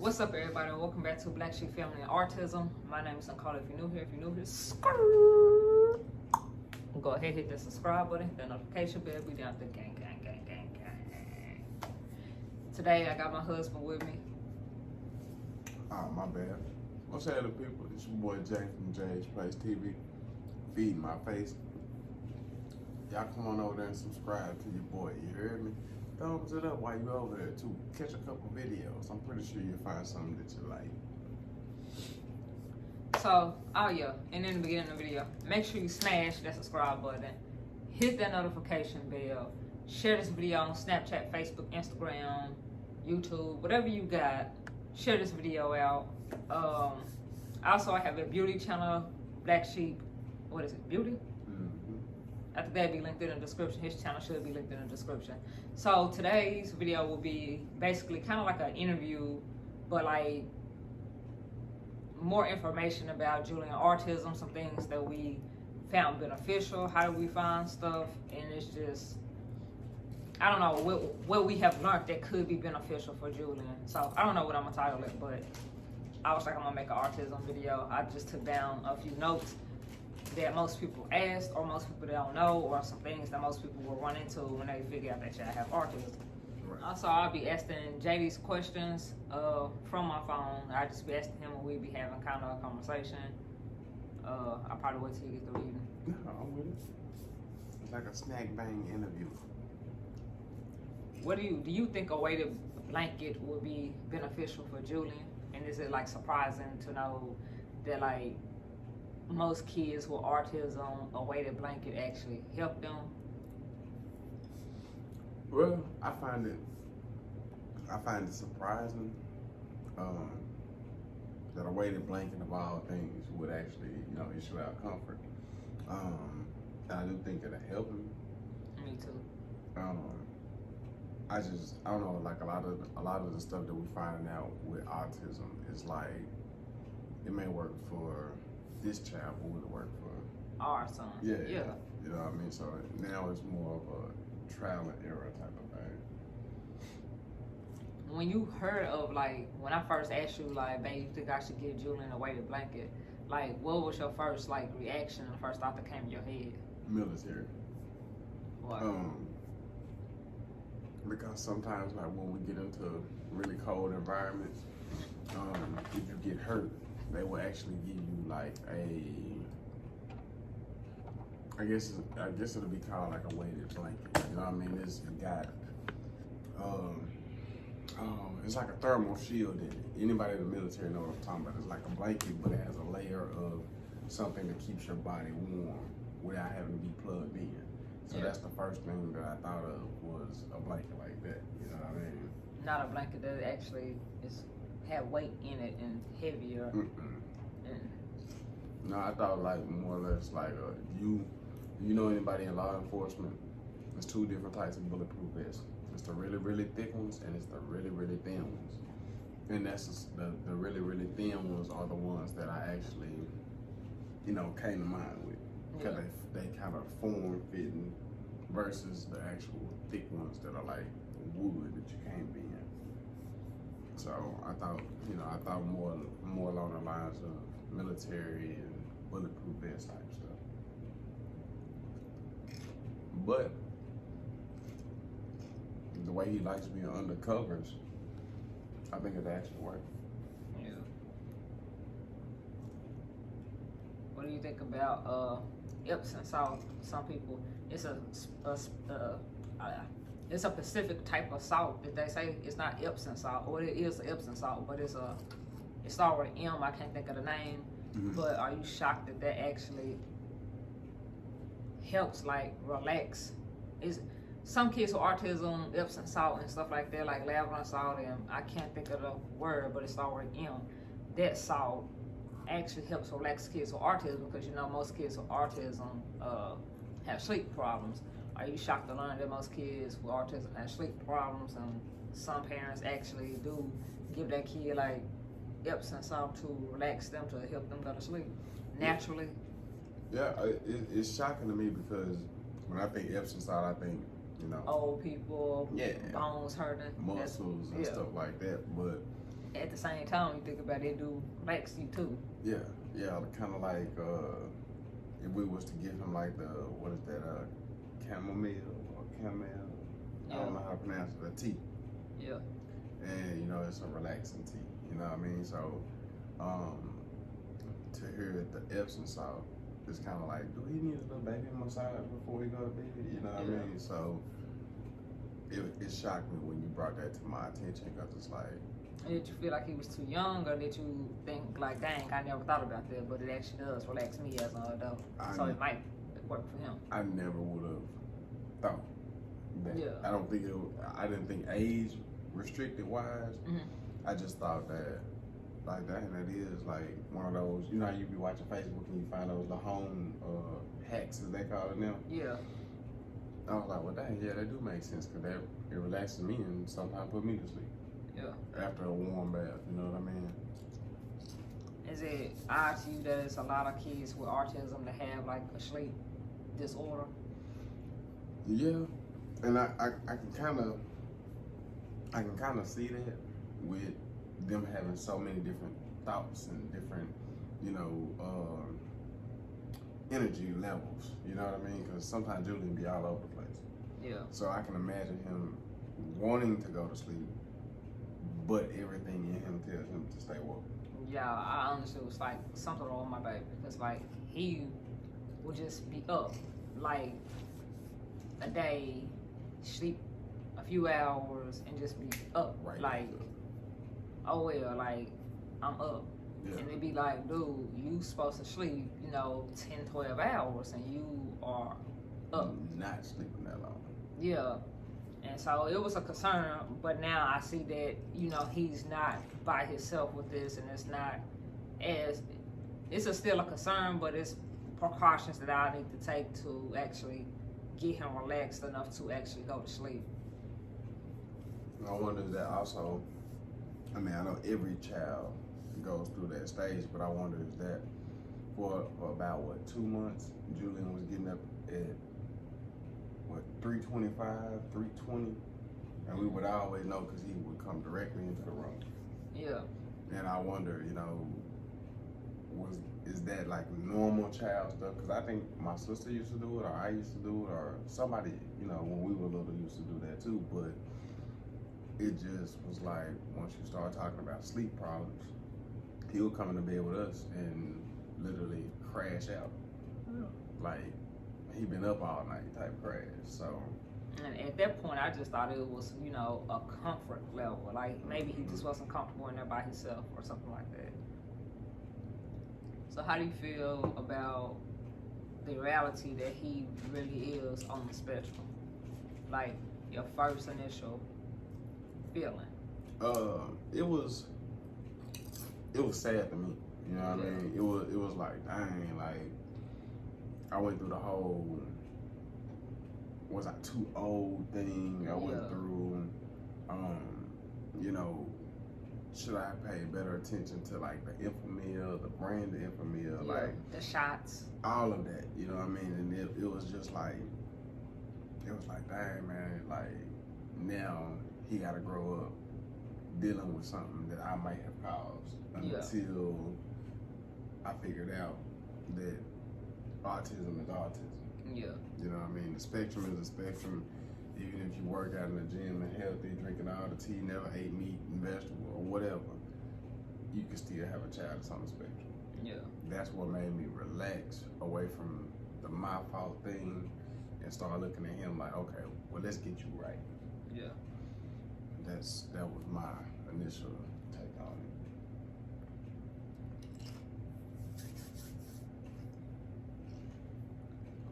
What's up, everybody? Welcome back to Black Sheep Family and Autism. My name is Nicole. If you're new here, go ahead, hit the subscribe button, hit the notification bell. We down the gang. Today, I got my husband with me. Oh, my bad. What's up, people? It's your boy Jay from Jay's Place TV. Feeding my face. Y'all come on over there and subscribe to your boy. You heard me? Thumbs it up while you over there too. Catch a couple videos. I'm pretty sure you'll find something that you like. So, and in the beginning of the video, make sure you smash that subscribe button, hit that notification bell, share this video on Snapchat, Facebook, Instagram, YouTube, whatever you got. Share this video out. Also, I have a beauty channel, Black Sheep. What is it? Beauty? After that, be linked in the description. His channel should be linked in the description. So today's video will be basically kind of like an interview, but like more information about Julian autism, some things that we found beneficial, how do we find stuff, and it's just, I don't know, what we have learned that could be beneficial for Julian. So I don't know what I'm gonna title it, but I was like, I'm gonna make an autism video. I just took down a few notes that most people asked, or most people don't know, or some things that most people will run into when they figure out that y'all have autism. Right. Also, I'll be asking JD's questions from my phone. I just be asking him, and we'll be having kind of a conversation. I'll probably wait till you get the reading. No, I'm with it. It's like a snack bang interview. What do you think a weighted blanket would be beneficial for Julian? And is it like surprising to know that like most kids with autism, a weighted blanket actually help them? Well, I find it surprising that a weighted blanket of all things would actually, issue out comfort. And I do think it'll help him. Me too. I don't know, like a lot of the stuff that we're finding out with autism is like, it may work for this child, but would it work for Our son. Yeah. You know what I mean? So now it's more of a trial and error type of thing. When you heard of, like, when I first asked you, like, man, you think I should give Julian a weighted blanket, like, what was your first, like, reaction, the first thought that came in your head? Military. What? Because sometimes, like, when we get into really cold environments, if you get hurt, they will actually give you like I guess it'll be called like a weighted blanket. You know what I mean? It's got it's like a thermal shield in it. Anybody in the military know what I'm talking about. It's like a blanket, but it has a layer of something that keeps your body warm without having to be plugged in. So that's the first thing that I thought of was a blanket like that. You know what I mean? Not a blanket that actually have weight in it and heavier. No, I thought like more or less like you know anybody in law enforcement? There's two different types of bulletproof vests. It's the really, really thick ones and it's the really, really thin ones. And that's the really, really thin ones are the ones that I actually, came to mind with. Because they kind of form fitting versus the actual thick ones that are like wood that you can't be in. So I thought more along the lines of military and bulletproof vest type stuff. But the way he likes being under covers, I think it actually works. Yeah. What do you think about Epsom salt? Some people, it's a specific type of salt that they say it's not Epsom salt, or it is Epsom salt, but it starts with M. I can't think of the name. But are you shocked that actually helps like relax? Is some kids with autism, Epsom salt and stuff like that, like lavender salt, and I can't think of the word, but it starts with M. That salt actually helps relax kids with autism because most kids with autism have sleep problems. Are you shocked to learn that most kids with autism have sleep problems, and some parents actually do give that kid like Epsom salt to relax them, to help them go to sleep naturally? Yeah, it's shocking to me because when I think Epsom salt, I think old people, yeah, bones hurting, muscles and stuff like that. But at the same time, you think about it, do relax you too. Yeah, kind of like if we was to give him like the, what is that, chamomile or camel, I don't know how to pronounce it, a tea. Yeah. And you know, it's a relaxing tea, you know what I mean? So to hear the Epsom salt, it's kind of like, do he need a little baby massage before he go to bed? You know what I mean? So it shocked me when you brought that to my attention, because it's like, did you feel like he was too young, or did you think like, dang, I never thought about that, but it actually does relax me as an adult, so it might work for him? I never would have thought that. Yeah. I didn't think age restricted wise. I just thought that, like, dang, that is like one of those, you know how you be watching Facebook and you find those the home hacks, as they call it now. Yeah. I was like, well, dang, yeah, that do make sense, because it relaxes me and sometimes put me to sleep. Yeah. After a warm bath, you know what I mean? Is it odd to you that it's a lot of kids with autism that have like a sleep disorder? Yeah, and I can kind of see that with them having so many different thoughts and different, you know, energy levels. You know what I mean? Because sometimes Julian be all over the place. Yeah. So I can imagine him wanting to go to sleep, but everything in him tells him to stay woke. Yeah, I honestly was like something wrong with my baby, because like he would just be up like a day, sleep a few hours, and just be up like, oh well, like I'm up. Yeah. And they'd be like, dude, you supposed to sleep, you know, 10, 12 hours, and you are up. Not sleeping that long. Yeah. And so it was a concern, but now I see that, you know, he's not by himself with this, and it's not as, still a concern, but it's precautions that I need to take to actually get him relaxed enough to actually go to sleep. I wonder if that also, I mean, I know every child goes through that stage, but I wonder if that for about 2 months, Julian was getting up at 3:25, 3:20, and we would always know because he would come directly into the room. Yeah. And I wonder, you know, is that like normal child stuff? Because I think my sister used to do it, or I used to do it, or somebody, you know, when we were little used to do that too. But it just was like, once you start talking about sleep problems, he would come into bed with us and literally crash out. Yeah. Like, he been up all night type crash. So, and at that point I just thought it was, you know, a comfort level, like maybe he just wasn't comfortable in there by himself or something like that. So how do you feel about the reality that he really is on the spectrum? Like your first initial feeling? it was sad to me. You know what I mean? It was like, dang, like I went through the whole was I too old thing. I went through, you know, should I pay better attention to like the Infamil, the brand of Infamil, like the shots, all of that. You know what I mean? And it was just like, dang, man, like now he got to grow up dealing with something that I might have caused until I figured out that autism is autism. Yeah. You know what I mean? The spectrum is a spectrum. Even if you work out in the gym and healthy, drinking all the tea, never ate meat and vegetable or whatever, you can still have a child that's on the spectrum. Yeah. That's what made me relax away from the my fault thing and start looking at him like, okay, well, let's get you right. Yeah. That was my initial take on it.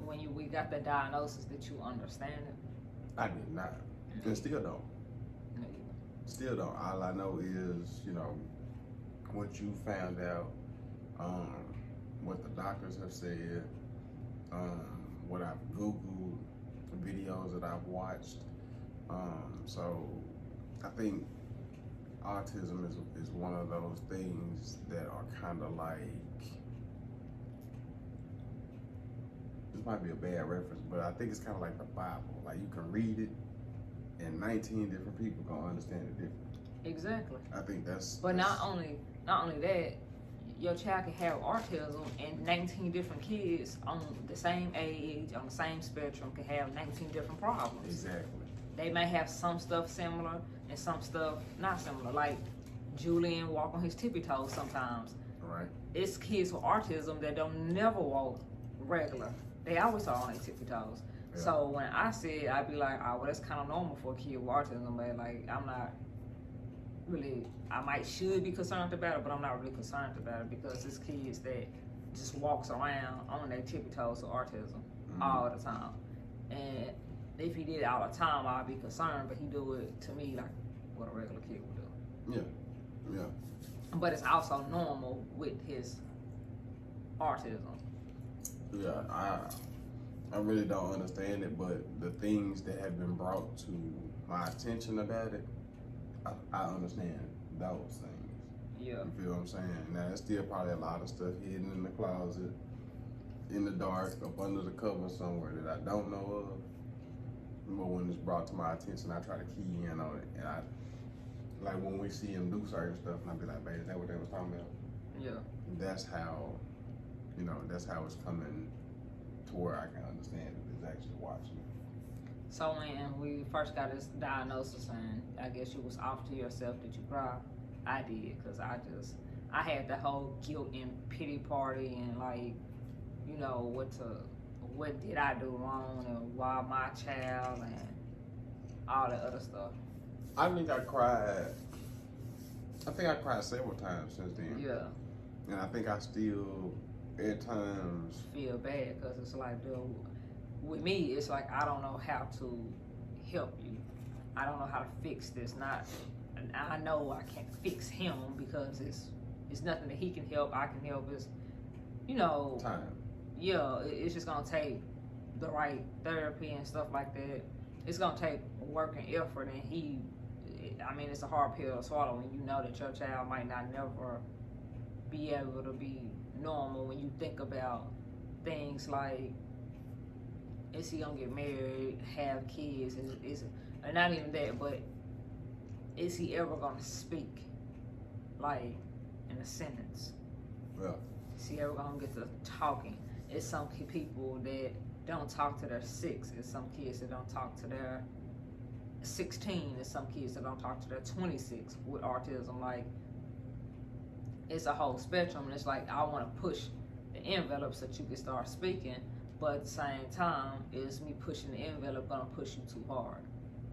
When we got the diagnosis, did you understand it? I did not, and still don't. Still don't. All I know is, you know, what you found out, what the doctors have said, what I've Googled, videos that I've watched. So I think autism is one of those things that are kind of like, this might be a bad reference, but I think it's kind of like the Bible. Like you can read it and 19 different people gonna understand it different. Exactly. I think that's. But not only that, your child can have autism, and 19 different kids on the same age, on the same spectrum, can have 19 different problems. Exactly. They may have some stuff similar and some stuff not similar. Like Julian walk on his tippy toes sometimes. Right. It's kids with autism that don't never walk regular. They always are on their tippy toes. Yeah. So when I said, I'd be like, oh, well, that's kind of normal for a kid with autism, but like, I'm not really, should be concerned about it, but I'm not really concerned about it because it's kids that just walks around on their tippy toes with autism all the time. And if he did it all the time, I'd be concerned, but he do it to me like what a regular kid would do. Yeah. But it's also normal with his autism. Yeah, I really don't understand it, but the things that have been brought to my attention about it, I understand those things. Yeah. You feel what I'm saying? Now, there's still probably a lot of stuff hidden in the closet, in the dark, up under the cover somewhere that I don't know of. But when it's brought to my attention, I try to key in on it. And I, like when we see him do certain stuff, and I be like, babe, is that what they was talking about? Yeah. That's how, that's how it's coming to where I can understand it is actually watching it. So when we first got this diagnosis, and I guess you was off to yourself, did you cry? I did, because I had the whole guilt and pity party, and like, what did I do wrong, and why my child, and all the other stuff. I think I cried several times since then. Yeah. And I think I still, at times, feel bad, because it's like, dude, with me, it's like I don't know how to help you. I don't know how to fix this. I know I can't fix him because it's nothing that he can help. I can help is, time. Yeah, it's just gonna take the right therapy and stuff like that. It's gonna take work and effort, and it's a hard pill to swallow when you know that your child might not never be able to be normal. When you think about things like, is he gonna get married, have kids? And not even that, but is he ever gonna speak, like in a sentence? Yeah. Is he ever gonna get to talking? It's some people that don't talk to their 6. It's some kids that don't talk to their 16. It's some kids that don't talk to their 26 with autism. Like, it's a whole spectrum, and it's like I want to push the envelope so that you can start speaking. But at the same time, is me pushing the envelope gonna push you too hard?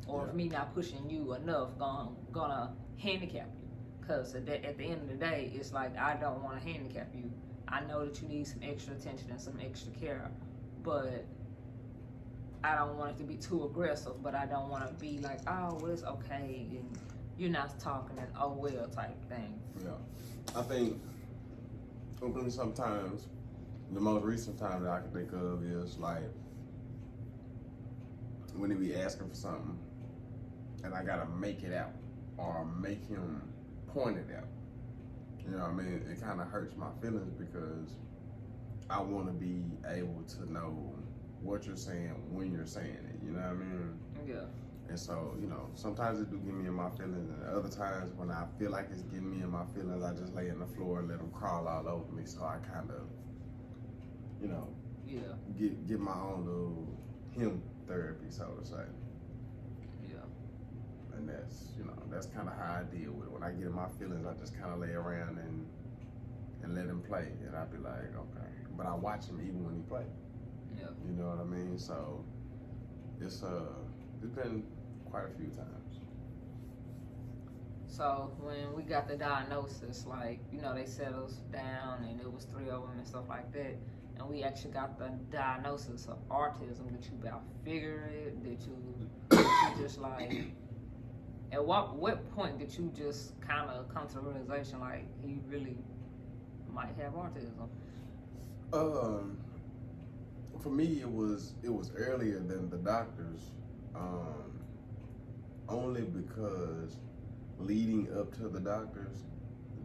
Or if me not pushing you enough gonna handicap you? Because at the end of the day, it's like I don't want to handicap you. I know that you need some extra attention and some extra care, but I don't want it to be too aggressive, but I don't want to be like, oh, well, it's okay, and you're not talking and oh, well type thing. Yeah. I think sometimes the most recent time that I can think of is like when he be asking for something and I gotta make it out or make him point it out. You know what I mean? It kind of hurts my feelings because I want to be able to know what you're saying when you're saying it. You know what I mean? Yeah. And so, sometimes it do get me in my feelings, and other times when I feel like it's getting me in my feelings, I just lay on the floor and let them crawl all over me. So I kind of, get my own little him therapy, so to say. Yeah. And that's kind of how I deal with it. When I get in my feelings, I just kind of lay around and let him play, and I be like, okay. But I watch him even when he play. Yeah. You know what I mean? So it's been quite a few times. So when we got the diagnosis, like, they set us down and it was 3 of them and stuff like that, and we actually got the diagnosis of autism. Did you about figure it? Did you just like, at what point did you just kind of come to the realization like he really might have autism? For me, it was earlier than the doctors, only because leading up to the doctors,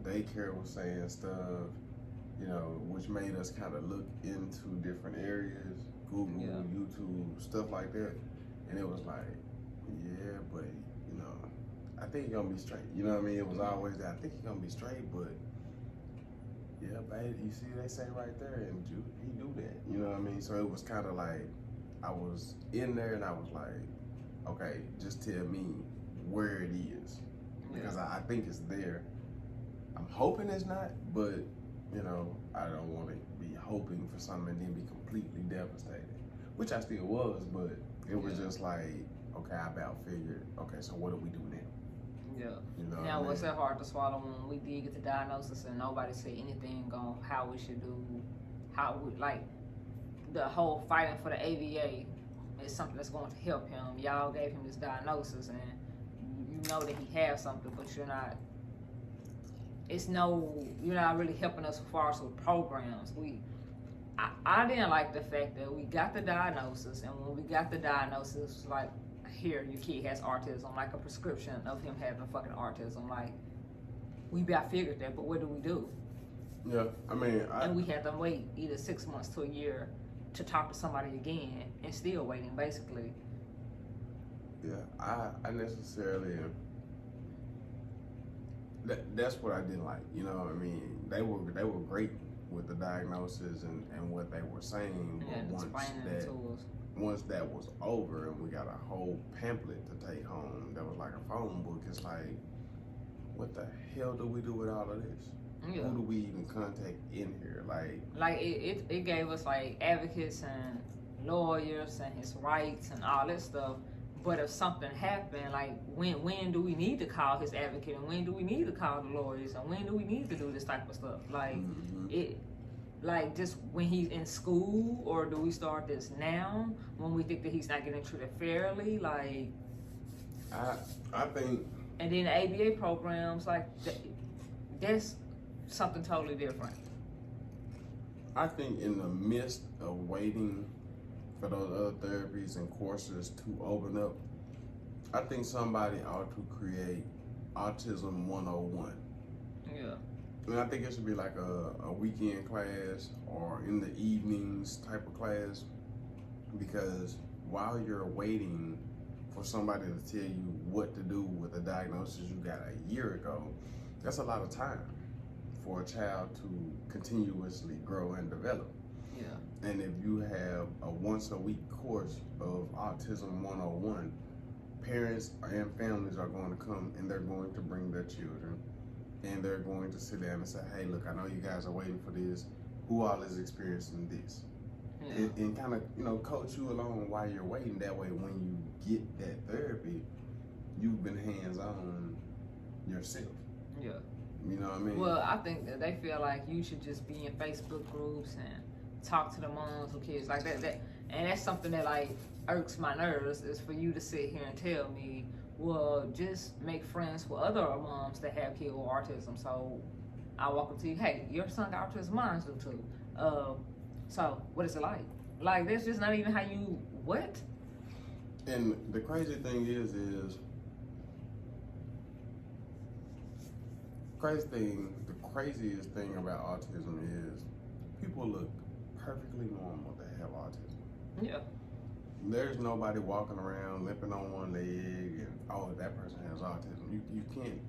the daycare was saying stuff, which made us kind of look into different areas, Google, YouTube, stuff like that, and it was like, yeah, but I think you're gonna be straight. You know what I mean? It was always that, I think you're gonna be straight, but yeah, babe, you see they say right there, and he do that. You know what I mean? So it was kind of like, I was in there and I was like, okay, just tell me where it is. Because I think it's there. I'm hoping it's not, but you know, I don't want to be hoping for something and then be completely devastated. Which I still was, but it was just like, okay, I about figured, okay, so what do we do now? Yeah. You know Now, what I was mean? that hard to swallow when we did get the diagnosis and nobody said anything on how we should do, how we, like, the whole fighting for the AVA is something that's going to help him. Y'all gave him this diagnosis and you know that he has something, but you're not, you're not really helping us as far as with programs. I didn't like the fact that we got the diagnosis, and when we got the diagnosis, it was like, here, your kid has autism, like a prescription of him having fucking autism. Like, we about figured that, but what do we do? Yeah, I mean, and we had to wait either 6 months to a year to talk to somebody again, and still waiting, basically. Yeah, I necessarily, that's what I didn't like. You know what I mean? They were great with the diagnosis and what they were saying, but once that was over and we got a whole pamphlet to take home that was like a phone book, it's like, what the hell do we do with all of this? Yeah. Who do we even contact in here? Like it gave us like advocates and lawyers and his rights and all this stuff. But if something happened, like when do we need to call his advocate, and when do we need to call the lawyers, and when do we need to do this type of stuff? Like like just when he's in school, or do we start this now when we think that he's not getting treated fairly? Like I think. And then the ABA programs, like that's something totally different. I think in the midst of waiting for those other therapies and courses to open up, I think somebody ought to create Autism 101. Yeah. And I think it should be like a weekend class or in the evenings type of class, because while you're waiting for somebody to tell you what to do with a diagnosis you got a year ago, that's a lot of time for a child to continuously grow and develop. Yeah. And if you have a once a week course of Autism 101, parents and families are going to come and they're going to bring their children, and they're going to sit down and say, hey, look, I know you guys are waiting for this. Who all is experiencing this? Yeah. And kind of, you know, coach you along while you're waiting. That way, when you get that therapy, you've been hands-on yourself. Yeah. You know what I mean? Well, I think that they feel like you should just be in Facebook groups and talk to the moms with kids like that. And that's something that like irks my nerves, is for you to sit here and tell me, well, just make friends with other moms that have kids with autism. So I walk up to you, hey, your son got autism, mine do too. So what is it like? Like, that's just not even how you, what? And the crazy thing is the craziest thing about autism is people look perfectly normal that have autism. Yeah. There's nobody walking around limping on one leg and, oh, that person has autism. You can't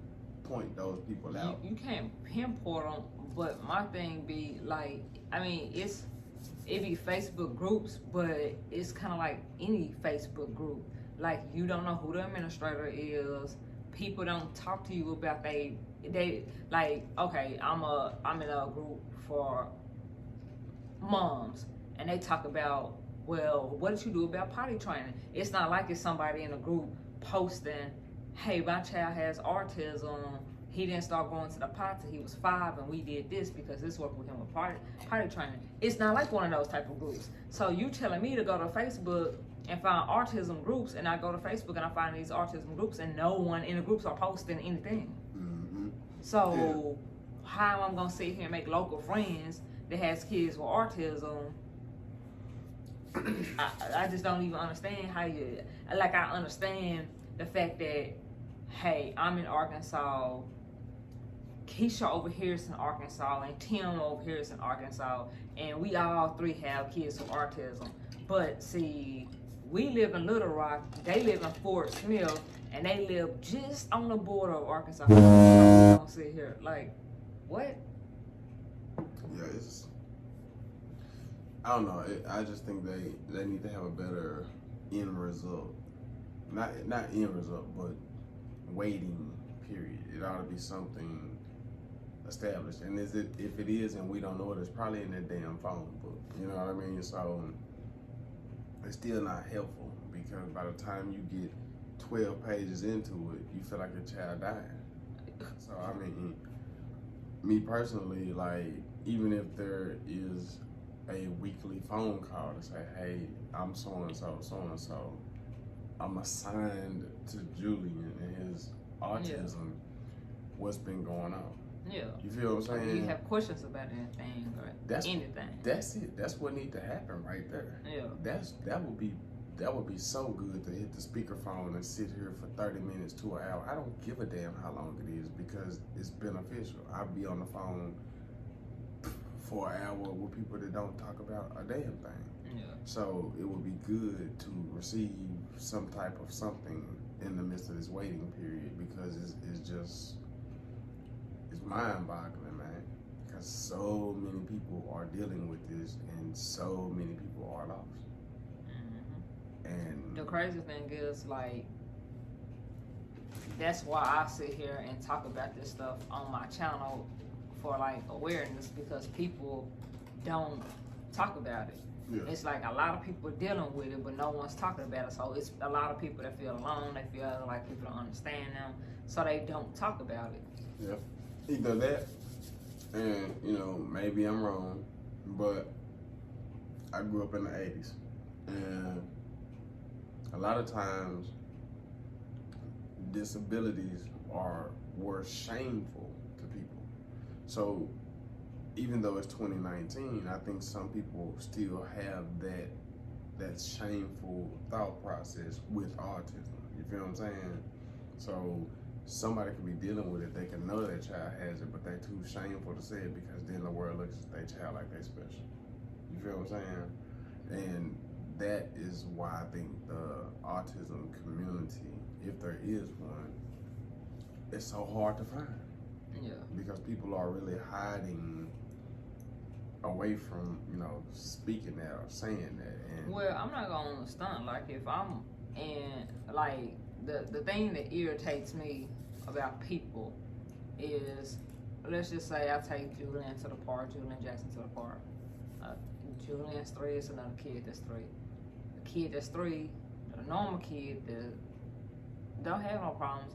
point those people out. You can't pinpoint them, but my thing be like, I mean, it be Facebook groups, but it's kind of like any Facebook group. Like, you don't know who the administrator is. People don't talk to you about they like, okay, I'm in a group for moms, and they talk about, well, what did you do about potty training? It's not like it's somebody in a group posting, hey, my child has autism. He didn't start going to the pot till he was 5, and we did this because this worked with him with potty training. It's not like one of those type of groups. So you telling me to go to Facebook and find autism groups, and I go to Facebook and I find these autism groups, and no one in the groups are posting anything. Mm-hmm. So how am I gonna sit here and make local friends that has kids with autism? I just don't even understand how you, like, I understand the fact that, hey, I'm in Arkansas, Keisha over here is in Arkansas, and Tim over here is in Arkansas, and we all three have kids with autism. But see, we live in Little Rock, they live in Fort Smith, and they live just on the border of Arkansas. Don't sit here like, what? Yeah, it's. I don't know. I just think they need to have a better end result. Not end result, but waiting period. It ought to be something established. And if it is and we don't know it, it's probably in that damn phone book. You know what I mean? So it's still not helpful because by the time you get 12 pages into it, you feel like your child died. So I mean, me personally, like, even if there is a weekly phone call to say, hey, I'm so and so, I'm assigned to Julian and his autism, what's been going on. Yeah. You feel what I'm saying? You have questions about anything or anything. That's it. That's what needs to happen right there. Yeah. That would be so good to hit the speakerphone and sit here for 30 minutes to an hour. I don't give a damn how long it is because it's beneficial. I'll be on the phone for an hour with people that don't talk about a damn thing. Yeah. So it would be good to receive some type of something in the midst of this waiting period because it's mind-boggling, man. Because so many people are dealing with this and so many people are lost. And the crazy thing is, like, that's why I sit here and talk about this stuff on my channel for, like, awareness, because people don't talk about it. Yeah. It's like a lot of people are dealing with it, but no one's talking about it. So it's a lot of people that feel alone. They feel like people don't understand them, so they don't talk about it. Yeah, either that, and maybe I'm wrong, but I grew up in the '80s, and a lot of times disabilities were shameful to people. So even though it's 2019, I think some people still have that shameful thought process with autism. You feel what I'm saying? So somebody could be dealing with it, they can know their child has it, but they're too shameful to say it because then the world looks at their child like they're special. You feel what I'm saying? And that is why I think the autism community, if there is one, it's so hard to find. Yeah. Because people are really hiding away from, speaking that or saying that. And well, I'm not gonna stunt. Like, if I'm in, like, the thing that irritates me about people is, let's just say I take Julian to the park, Julian Jaxon to the park. Julian's 3, it's another kid that's 3. The kid that's 3, the normal kid that don't have no problems,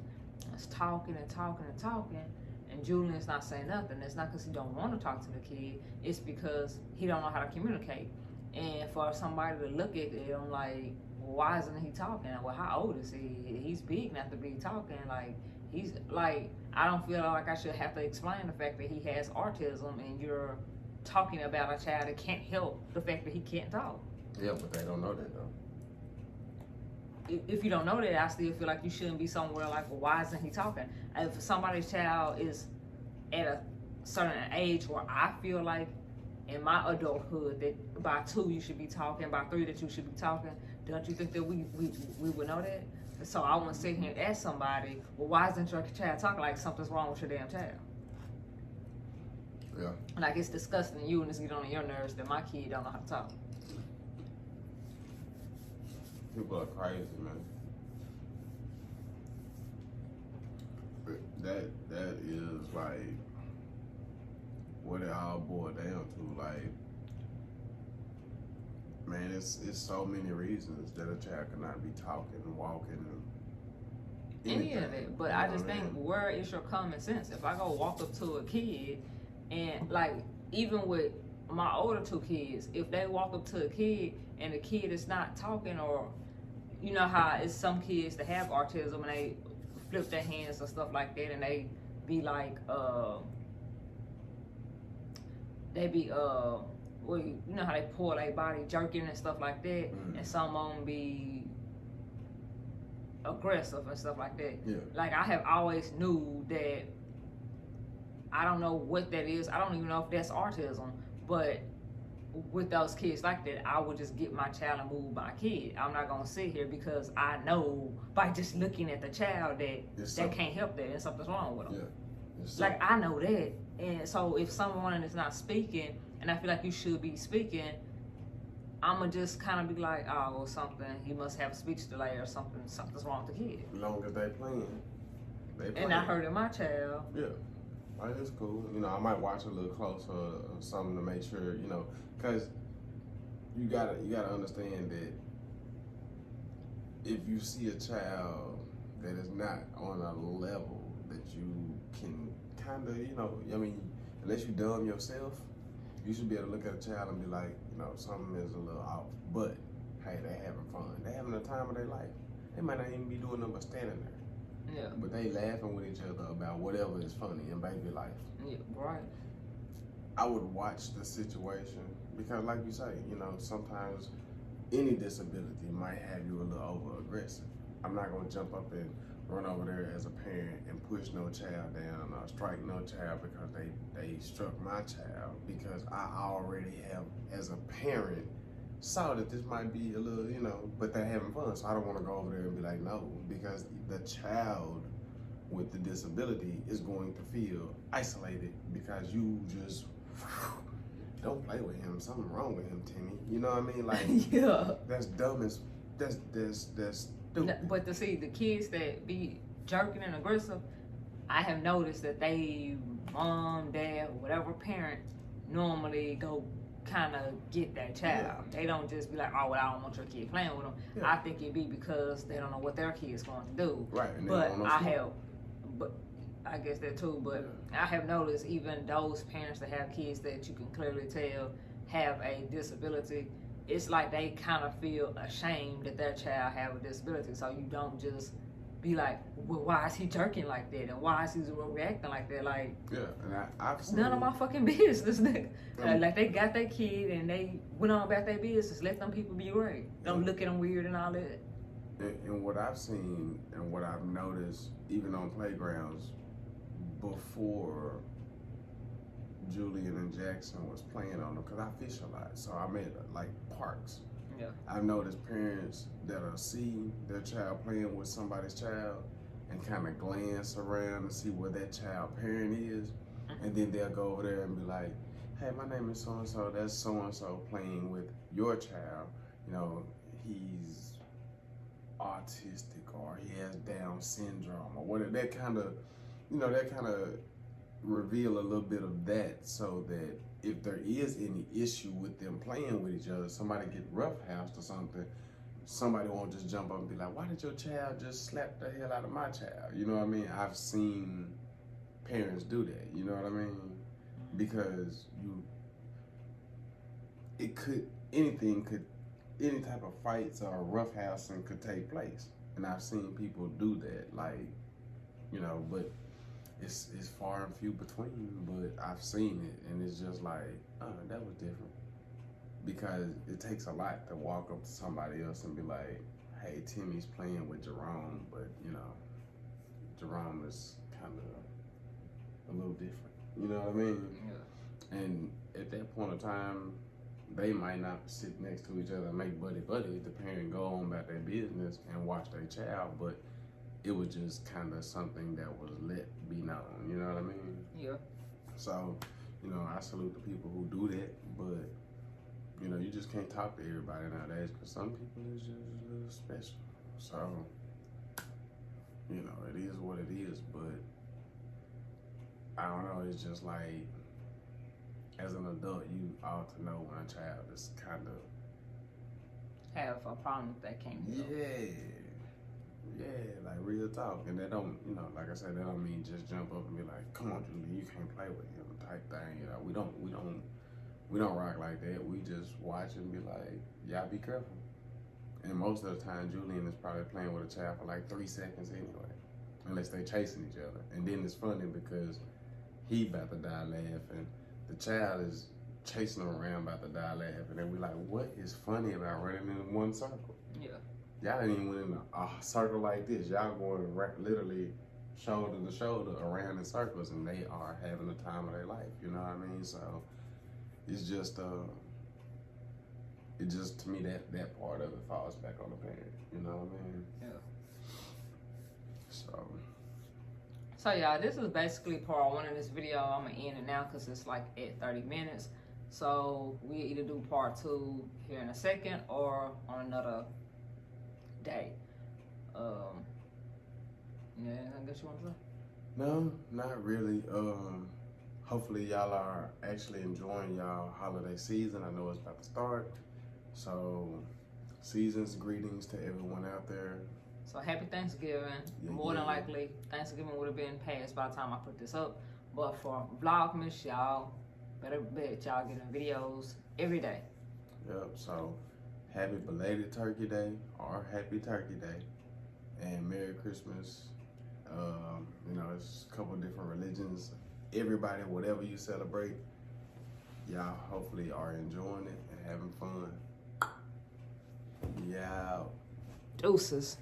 is talking and talking and talking, and Julian's not saying nothing. It's not because he don't want to talk to the kid, it's because he don't know how to communicate. And for somebody to look at it, I'm like, well, why isn't he talking? Well, how old is he? He's big enough to be talking. Like, he's like, I don't feel like I should have to explain the fact that he has autism, and you're talking about a child that can't help the fact that he can't talk. Yeah, but they don't know that though. If you don't know that, I still feel like you shouldn't be somewhere like, well, why isn't he talking? If somebody's child is at a certain age where I feel like in my adulthood that by 2 you should be talking, by 3 that you should be talking, don't you think that we would know that? So I want to sit here and ask somebody, well, why isn't your child talking? Like something's wrong with your damn child. Yeah. Like, it's disgusting you and it's getting on your nerves that my kid don't know how to talk. People are crazy, man. But that is like what it all boiled down to. Like, man, it's so many reasons that a child cannot be talking and walking and any of it. But I just think, where is your common sense? If I go walk up to a kid and, like, even with my older 2 kids, if they walk up to a kid and the kid is not talking, or you know how it's some kids that have autism and they flip their hands and stuff like that, and they be like, well, you know how they pull their body jerking and stuff like that, and some of them be aggressive and stuff like that. Yeah. Like, I have always knew that, I don't know what that is. I don't even know if that's autism, but with those kids like that, I would just get my child and move my kid. I'm not gonna sit here because I know by just looking at the child that they can't help that and something's wrong with them. Yeah. Like I know that, and so if someone is not speaking, and I feel like you should be speaking, I'ma just kind of be like, oh, well, something. He must have a speech delay or something. Something's wrong with the kid. As long as they playing. And I heard in my child. Yeah. Like, it's cool. You know, I might watch a little closer or something to make sure, you know, because you gotta understand that if you see a child that is not on a level that you can kind of, you know, I mean, unless you dumb yourself, you should be able to look at a child and be like, you know, something is a little off. But, hey, they're having fun. They're having the time of their life. They might not even be doing nothing but standing there. Yeah. But they laughing with each other about whatever is funny in baby life. Yeah, right. I would watch the situation because, like you say, you know, sometimes any disability might have you a little over aggressive. I'm not gonna jump up and run over there as a parent and push no child down or strike no child because they struck my child, because I already have, as a parent, saw that this might be a little, you know, but they're having fun, so I don't want to go over there and be like, no, because the child with the disability is going to feel isolated because you just don't play with him. Something wrong with him, Timmy. You know what I mean? Like, yeah, that's dumb as that's stupid. But to see the kids that be jerking and aggressive, I have noticed that they, mom, dad, whatever parent, normally go kind of get that child. Yeah. They don't just be like, oh, well, I don't want your kid playing with them. Yeah. I think it be because they don't know what their kid's going to do. Right. But I guess that too. But yeah. I have noticed even those parents that have kids that you can clearly tell have a disability, it's like they kind of feel ashamed that their child have a disability. So you don't just be like, well, why is he jerking like that? And why is he reacting like that? Like, yeah, and I've seen, none of my fucking business, nigga. Like, they got their kid and they went on about their business. Let them people be great. Don't look at them weird and all that. And what I've seen and what I've noticed, even on playgrounds, before Julian and Jaxon was playing on them, because I fish a lot, so I'm at like parks. Yeah. I've noticed parents that'll see their child playing with somebody's child and kind of glance around and see where that child parent is, and then they'll go over there and be like, hey, my name is so-and-so, that's so-and-so playing with your child. You know, he's autistic or he has Down syndrome or whatever. That kind of, you know, that kind of reveal a little bit of that, so that if there is any issue with them playing with each other, somebody get roughhoused or something, somebody won't just jump up and be like, why did your child just slap the hell out of my child? You know what I mean? I've seen parents do that, you know what I mean? Because any type of fights or roughhousing could take place. And I've seen people do that, like, you know, but it's far and few between, but I've seen it, and it's just like, that was different. Because it takes a lot to walk up to somebody else and be like, hey, Timmy's playing with Jerome, but, you know, Jerome is kind of a little different. You know what I mean? Yeah. And at that point of time, they might not sit next to each other and make buddy-buddy. The parent go on about their business and watch their child, but it was just kind of something that was let be known, you know what I mean? Yeah. So, you know, I salute the people who do that, but, you know, you just can't talk to everybody nowadays, because some people is just a little special. So, you know, it is what it is, but I don't know, it's just like, as an adult, you ought to know when a child is kind of have a problem with that can't help. Yeah, like real talk. And that don't, you know, like I said, that don't mean just jump up and be like, come on, Julian, you can't play with him type thing. You know, we don't rock like that. We just watch and be like, y'all be careful. And most of the time, Julian is probably playing with a child for like 3 seconds anyway, unless they chasing each other. And then it's funny because he about to die laughing. The child is chasing him around about to die laughing. And we like, what is funny about running in one circle? Yeah. Y'all didn't even went in a circle like this. Y'all going literally shoulder to shoulder around in circles, and they are having the time of their life. You know what I mean? So it's just it just, to me, that part of it falls back on the parent. You know what I mean? Yeah. So y'all, this is basically part 1 of this video. I'm gonna end it now because it's like at 30 minutes. So we either do part 2 here in a second or on another day. Yeah, I guess you want to say? no, not really. Hopefully y'all are actually enjoying y'all holiday season. I know it's about to start. So season's greetings to everyone out there. So happy Thanksgiving. More than likely, Thanksgiving would have been past by the time I put this up. But for Vlogmas, y'all better bet y'all getting videos every day. Yep, so happy belated Turkey Day or happy Turkey Day. And Merry Christmas. You know, it's a couple different religions. Everybody, whatever you celebrate, y'all hopefully are enjoying it and having fun. Yeah. Deuces.